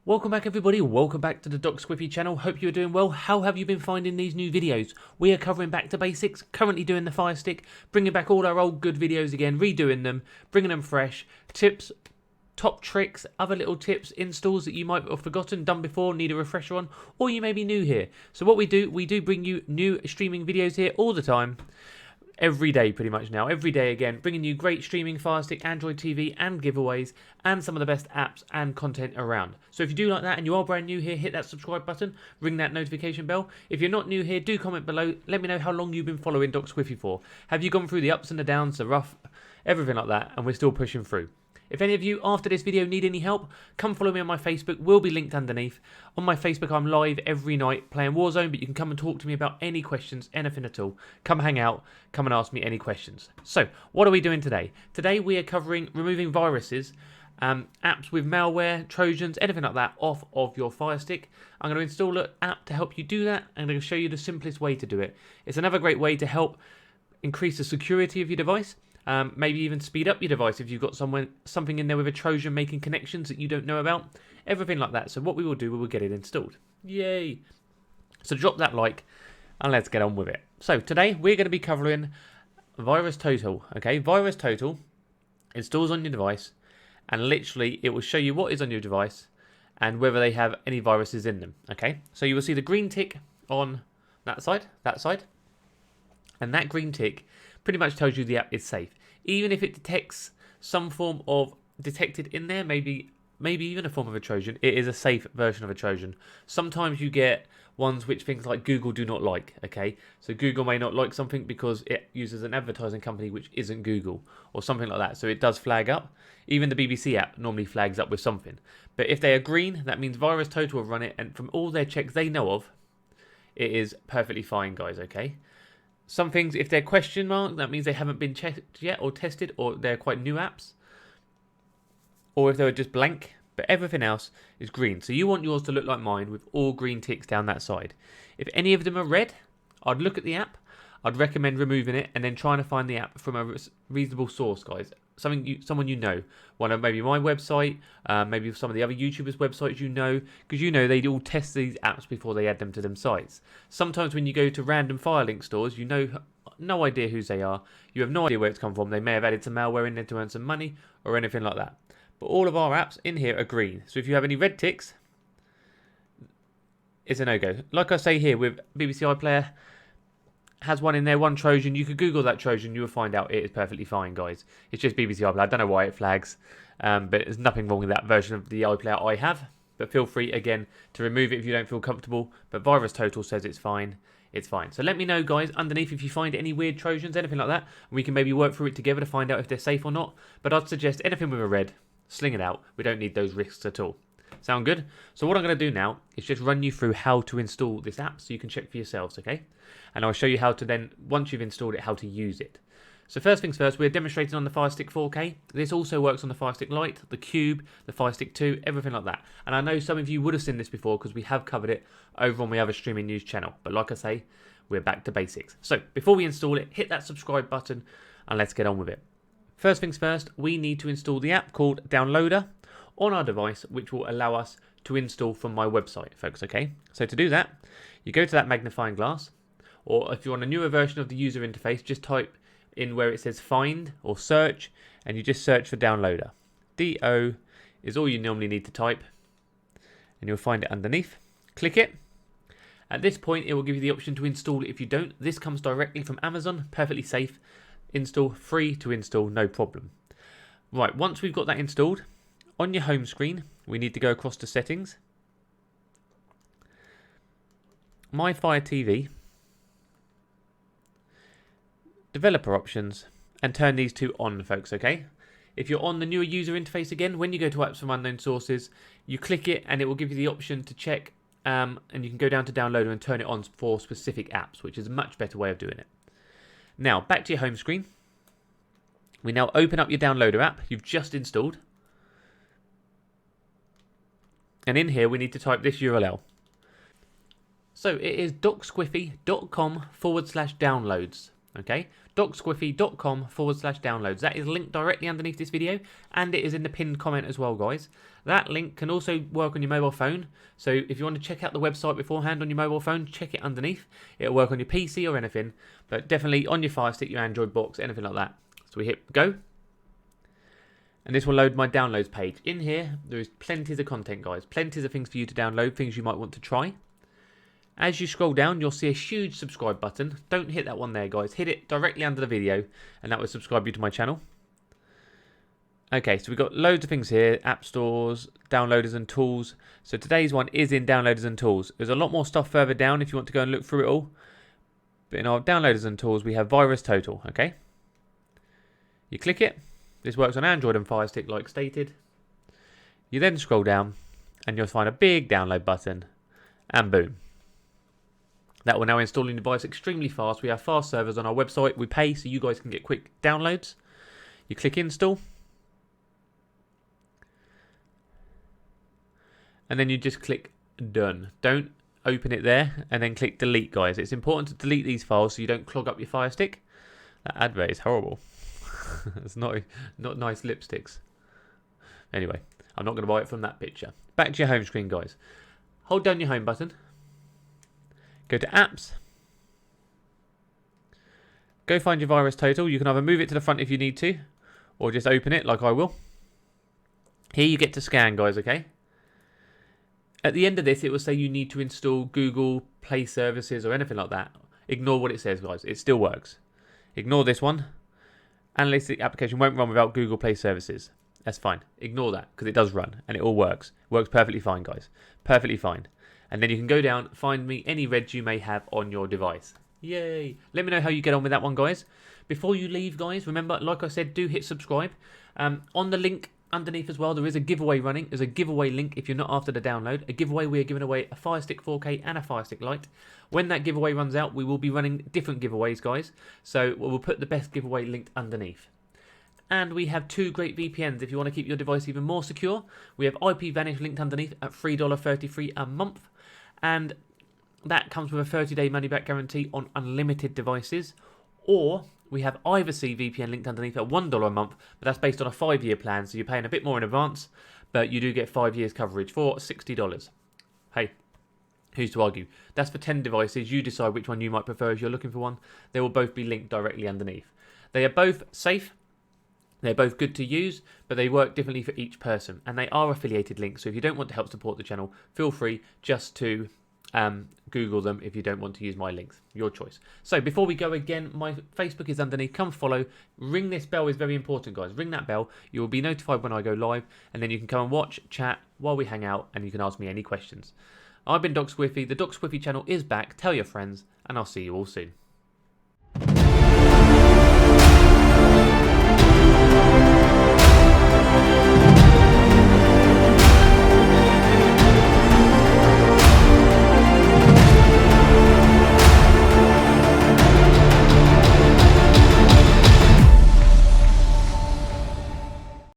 Welcome back everybody, welcome back to the Doc Squiffy channel. Hope you're doing well. How have you been finding these new videos? We are covering back to basics, currently doing the Firestick, bringing back all our old good videos again, redoing them, bringing them fresh, tips, top tricks, other little tips, installs that you might have forgotten, done before, need a refresher on, or you may be new here. So what we do bring you new streaming videos here all the time. Every day pretty much now, every day again, bringing you great streaming, Firestick, Android TV and giveaways and some of the best apps and content around. So if you do like that and you are brand new here, hit that subscribe button, ring that notification bell. If you're not new here, do comment below, let me know how long you've been following Doc Squiffy for. Have you gone through the ups and the downs, the rough, everything like that, and we're still pushing through. If any of you after this video need any help, come follow me on my Facebook, will be linked underneath. On my Facebook I'm live every night playing Warzone, but you can come and talk to me about any questions, anything at all. Come hang out, come and ask me any questions. So, what are we doing today? Today we are covering removing viruses, apps with malware, trojans, anything like that off of your Firestick. I'm going to install an app to help you do that, and I'm going to show you the simplest way to do it. It's another great way to help increase the security of your device. Maybe even speed up your device if you've got something in there with a Trojan making connections that you don't know about. Everything like that. So what we will do, we will get it installed. Yay! So drop that like and let's get on with it. So today we're going to be covering VirusTotal. Okay, VirusTotal installs on your device and literally it will show you what is on your device and whether they have any viruses in them. Okay, so you will see the green tick on that side, and that green tick pretty much tells you the app is safe. Even if it detects some form of detected in there, maybe even a form of a Trojan, it is a safe version of a Trojan. Sometimes you get ones which things like Google do not like, okay? So Google may not like something because it uses an advertising company which isn't Google or something like that. So it does flag up. Even the BBC app normally flags up with something. But if they are green, that means VirusTotal will run it, and from all their checks they know of, it is perfectly fine, guys, okay? Some things, if they're question mark, that means they haven't been checked yet or tested, or they're quite new apps. Or if they were just blank, but everything else is green. So you want yours to look like mine with all green ticks down that side. If any of them are red, I'd look at the app. I'd recommend removing it and then trying to find the app from a reasonable source, guys. Someone you know. One of maybe my website, maybe some of the other YouTubers' websites you know, because you know they all test these apps before they add them to them sites. Sometimes when you go to random Firelink stores, you know no idea whose they are. You have no idea where it's come from. They may have added some malware in there to earn some money or anything like that. But all of our apps in here are green. So if you have any red ticks, it's a no-go. Like I say here with BBC iPlayer, has one in there, one Trojan. You could Google that Trojan, you will find out it is perfectly fine, guys. It's just BBC iPlayer. I don't know why it flags, but there's nothing wrong with that version of the iPlayer I have. But feel free, again, to remove it if you don't feel comfortable. But VirusTotal says it's fine. It's fine. So let me know, guys, underneath if you find any weird Trojans, anything like that. And we can maybe work through it together to find out if they're safe or not. But I'd suggest anything with a red, sling it out. We don't need those risks at all. Sound good? So what I'm going to do now is just run you through how to install this app so you can check for yourselves, okay? And I'll show you how to then, once you've installed it, how to use it. So first things first, we're demonstrating on the Firestick 4K. This also works on the Firestick Lite, the Cube, the Firestick 2, everything like that. And I know some of you would have seen this before because we have covered it over on my other streaming news channel. But like I say, we're back to basics. So before we install it, hit that subscribe button and let's get on with it. First things first, we need to install the app called Downloader on our device, which will allow us to install from my website, folks, okay? So to do that, you go to that magnifying glass, or if you want a newer version of the user interface, just type in where it says find or search, and you just search for Downloader. D-O is all you normally need to type, and you'll find it underneath. Click it. At this point, it will give you the option to install it. If you don't, this comes directly from Amazon, perfectly safe. Install, free to install, no problem. Right, once we've got that installed, on your home screen, we need to go across to settings, My Fire TV, developer options, and turn these two on, folks, okay? If you're on the newer user interface again, when you go to apps from unknown sources, you click it and it will give you the option to check, and you can go down to Downloader and turn it on for specific apps, which is a much better way of doing it. Now, back to your home screen. We now open up your Downloader app you've just installed. And in here, we need to type this URL. So it is docsquiffy.com/downloads. Okay, docsquiffy.com/downloads. That is linked directly underneath this video, and it is in the pinned comment as well, guys. That link can also work on your mobile phone. So if you want to check out the website beforehand on your mobile phone, check it underneath. It'll work on your PC or anything, but definitely on your Firestick, your Android box, anything like that. So we hit go. And this will load my downloads page. In here, there is plenty of content, guys. Plenty of things for you to download, things you might want to try. As you scroll down, you'll see a huge subscribe button. Don't hit that one there, guys. Hit it directly under the video, and that will subscribe you to my channel. Okay, so we've got loads of things here. App stores, downloaders and tools. So today's one is in downloaders and tools. There's a lot more stuff further down if you want to go and look through it all. But in our downloaders and tools, we have Virus Total, okay? You click it. This works on Android and Firestick like stated. You then scroll down, and you'll find a big download button, and boom. That will now install your device extremely fast. We have fast servers on our website. We pay so you guys can get quick downloads. You click install. And then you just click done. Don't open it there and then click delete, guys. It's important to delete these files so you don't clog up your Firestick. That advert is horrible. It's not nice lipsticks. Anyway, I'm not going to buy it from that picture. Back to your home screen, guys. Hold down your home button. Go to apps. Go find your Virus Total. You can either move it to the front if you need to, or just open it like I will. Here you get to scan, guys, okay? At the end of this, it will say you need to install Google Play Services or anything like that. Ignore what it says, guys. It still works. Ignore this one. Analytic application won't run without Google Play Services. That's fine. Ignore that because it does run and it all works. Works perfectly fine, guys. Perfectly fine. And then you can go down, find me any reds you may have on your device. Yay! Let me know how you get on with that one, guys. Before you leave, guys, remember, like I said, do hit subscribe. On the link underneath as well, there is a giveaway running. There's a giveaway link if you're not after the download. A giveaway, we are giving away a Firestick 4K and a Firestick Lite. When that giveaway runs out, we will be running different giveaways, guys. So we'll put the best giveaway linked underneath. And we have 2 great VPNs if you want to keep your device even more secure. We have IP Vanish linked underneath at $3.33 a month. And that comes with a 30-day money-back guarantee on unlimited devices. Or we have Ivacy VPN linked underneath at $1 a month, but that's based on a 5-year plan, so you're paying a bit more in advance, but you do get 5 years coverage for $60. Hey, who's to argue? That's for 10 devices. You decide which one you might prefer if you're looking for one. They will both be linked directly underneath. They are both safe. They're both good to use, but they work differently for each person. And they are affiliated links, so if you don't want to help support the channel, feel free just to Google them if you don't want to use my links. Your choice. So before we go again, my Facebook is underneath. Come follow. Ring this bell is very important, guys. Ring that bell. You will be notified when I go live, and then you can come and watch, chat while we hang out, and you can ask me any questions. I've been Doc Squiffy. The Doc Squiffy channel is back. Tell your friends, and I'll see you all soon.